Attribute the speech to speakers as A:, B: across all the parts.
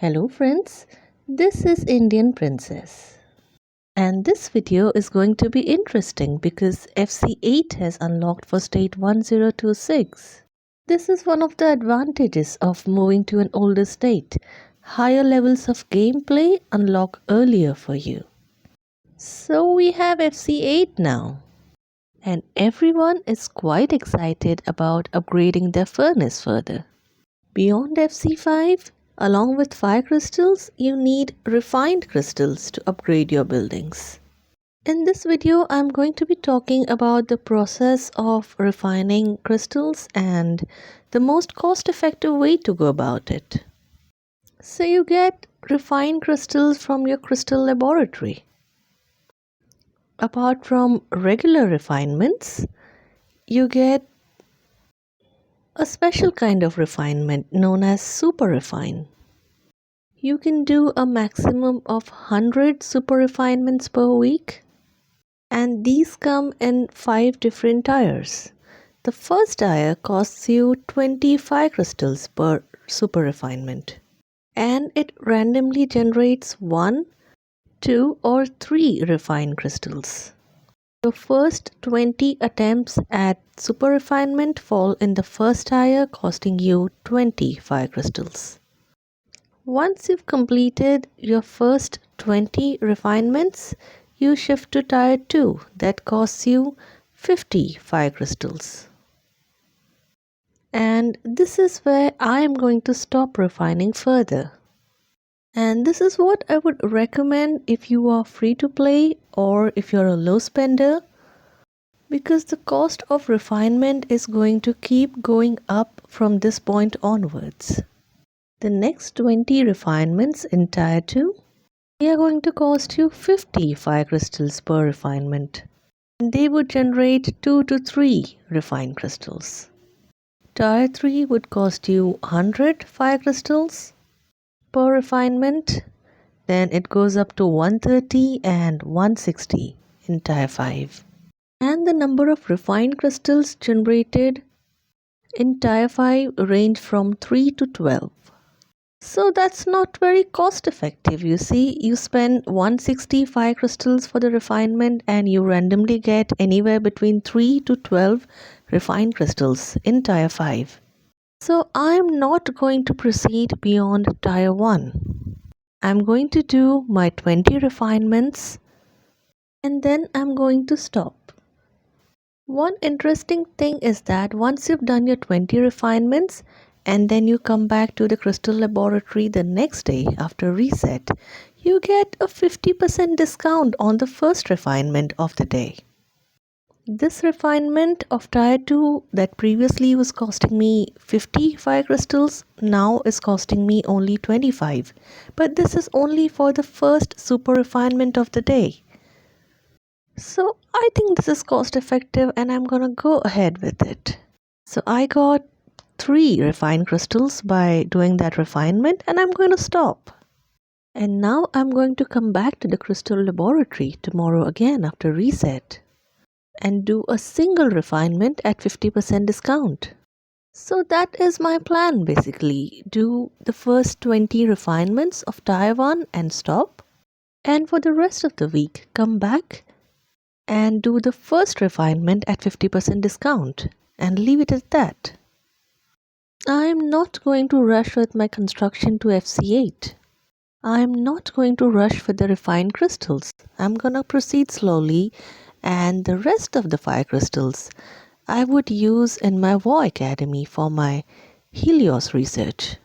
A: Hello friends, this is Indian Princess. And this video is going to be interesting because FC8 has unlocked for state 1026. This is one of the advantages of moving to an older state. Higher levels of gameplay unlock earlier for you. So we have FC8 now. And everyone is quite excited about upgrading their furnace further. Beyond FC5, along with fire crystals, you need refined crystals to upgrade your buildings. In this video, I'm going to be talking about the process of refining crystals and the most cost-effective way to go about it. So you get refined crystals from your crystal laboratory. Apart from regular refinements, you get a special kind of refinement known as super refine. You can do a maximum of 100 super refinements per week, and these come in 5 different tiers. The first tier costs you 25 crystals per super refinement, and it randomly generates 1, 2 or 3 refined crystals. The first 20 attempts at super refinement fall in the first tier, costing you 25 crystals. Once you've completed your first 20 refinements, you shift to tier 2 that costs you 55 crystals. And this is where I am going to stop refining further. And this is what I would recommend if you are free to play or if you're a low spender, because the cost of refinement is going to keep going up from this point onwards. The next 20 refinements in tier 2, they are going to cost you 55 crystals per refinement, and they would generate 2 to 3 refined crystals. Tier 3 would cost you 100 fire crystals per refinement, then it goes up to 130 and 160 in tier 5. And the number of refined crystals generated in tier 5 range from 3 to 12. So that's not very cost effective. You see, you spend 165 crystals for the refinement and you randomly get anywhere between 3 to 12 refined crystals in tier 5. So I'm not going to proceed beyond tier 1. I'm going to do my 20 refinements and then I'm going to stop. One interesting thing is that once you've done your 20 refinements and then you come back to the crystal laboratory the next day after reset, you get a 50% discount on the first refinement of the day. This refinement of tier 2 that previously was costing me 55 crystals now is costing me only 25. But this is only for the first super refinement of the day. So I think this is cost effective and I'm gonna go ahead with it. So I got 3 refined crystals by doing that refinement and I'm going to stop. And now I'm going to come back to the crystal laboratory tomorrow again after reset and do a single refinement at 50% discount. So that is my plan basically. Do the first 20 refinements of tier 1 and stop. And for the rest of the week, come back and do the first refinement at 50% discount and leave it at that. I am not going to rush with my construction to FC8. I am not going to rush for the refined crystals. I'm gonna proceed slowly, and the rest of the fire crystals I would use in my War Academy for my Helios research.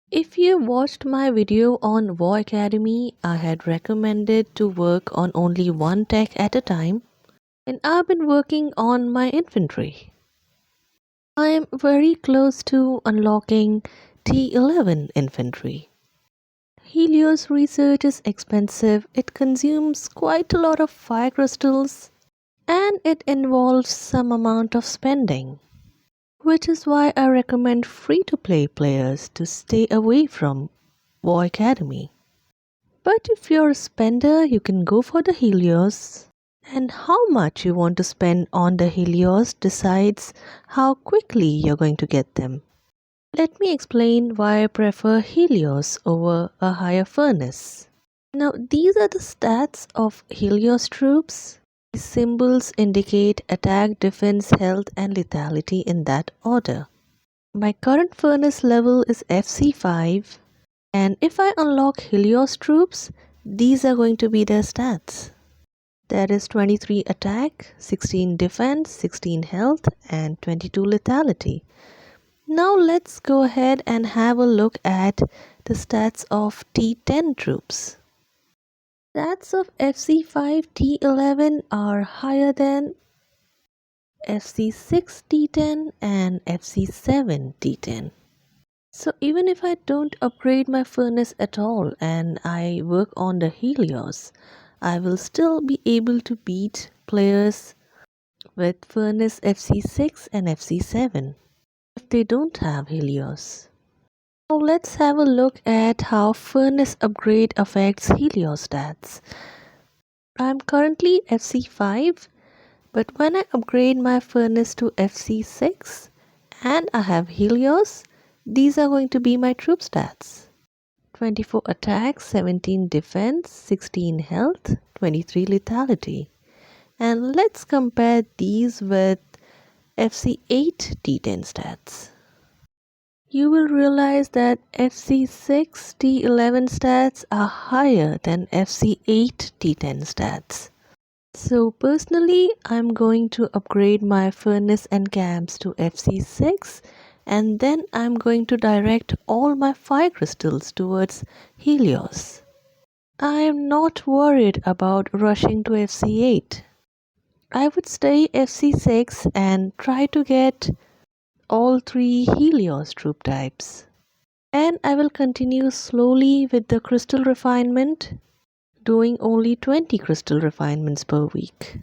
A: If you watched my video on War Academy, I had recommended to work on only one tech at a time, and I've been working on my infantry. I am very close to unlocking T11 infantry. Helios research is expensive, it consumes quite a lot of fire crystals, and it involves some amount of spending, which is why I recommend free-to-play players to stay away from War Academy. But if you're a spender, you can go for the Helios, and how much you want to spend on the Helios decides how quickly you're going to get them. Let me explain why I prefer Helios over a higher furnace. Now, these are the stats of Helios troops. These symbols indicate attack, defense, health, and lethality in that order. My current furnace level is FC5, and if I unlock Helios troops, these are going to be their stats. That is 23 attack, 16 defense, 16 health, and 22 lethality. Now let's go ahead and have a look at the stats of T10 troops. Stats of FC5 T11 are higher than FC6 T10 and FC7 T10. So even if I don't upgrade my furnace at all and I work on the Helios, I will still be able to beat players with furnace FC6 and FC7 if they don't have Helios. Now let's have a look at how furnace upgrade affects Helios stats. I'm currently FC5, but when I upgrade my furnace to FC6 and I have Helios, these are going to be my troop stats. 24 attack, 17 defense, 16 health, 23 lethality. And let's compare these with FC8 T10 stats. You will realize that FC6 T11 stats are higher than FC8 T10 stats. So personally, I'm going to upgrade my furnace and camps to FC6, and then I'm going to direct all my fire crystals towards Helios. I am not worried about rushing to FC8. I would stay FC6 and try to get all 3 Helios troop types. And I will continue slowly with the crystal refinement, doing only 20 crystal refinements per week.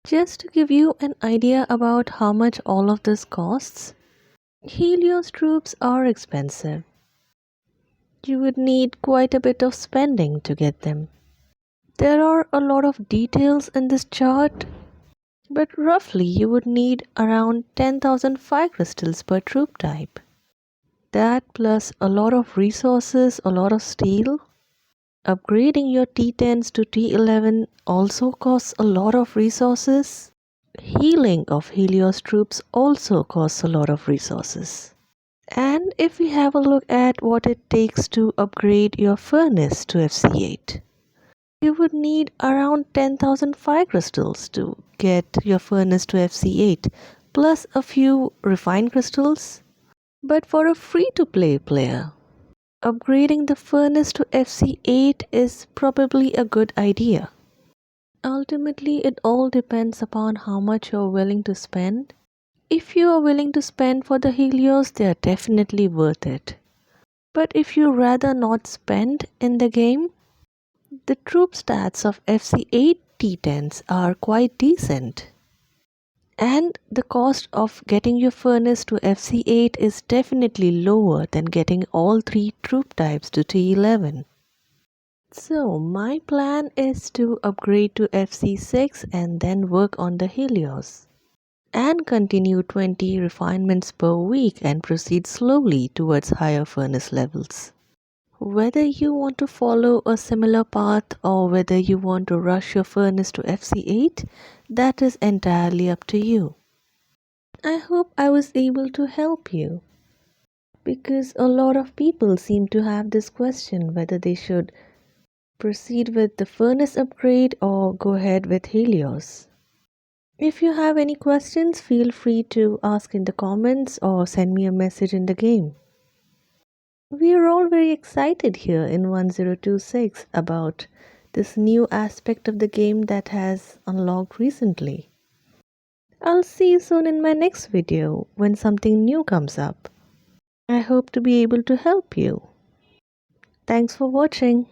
A: Just to give you an idea about how much all of this costs, Helios troops are expensive. You would need quite a bit of spending to get them. There are a lot of details in this chart, but roughly you would need around 10,000 fire crystals per troop type. That plus a lot of resources, a lot of steel. Upgrading your T10s to T11 also costs a lot of resources. Healing of Helios troops also costs a lot of resources. And if we have a look at what it takes to upgrade your furnace to FC8, you would need around 10,000 fire crystals to get your furnace to FC8, plus a few refined crystals. But for a free-to-play player, upgrading the furnace to FC8 is probably a good idea. Ultimately, it all depends upon how much you're willing to spend. If you are willing to spend for the Helios, they are definitely worth it. But if you rather not spend in the game, the troop stats of FC8 T10s are quite decent. And the cost of getting your furnace to FC8 is definitely lower than getting all 3 troop types to T11. So my plan is to upgrade to FC6 and then work on the Helios. And continue 20 refinements per week and proceed slowly towards higher furnace levels. Whether you want to follow a similar path or whether you want to rush your furnace to FC8, that is entirely up to you. I hope I was able to help you, because a lot of people seem to have this question whether they should proceed with the furnace upgrade or go ahead with Helios. If you have any questions, feel free to ask in the comments or send me a message in the game. We are all very excited here in 1026 about this new aspect of the game that has unlocked recently. I'll see you soon in my next video when something new comes up. I hope to be able to help you. Thanks for watching.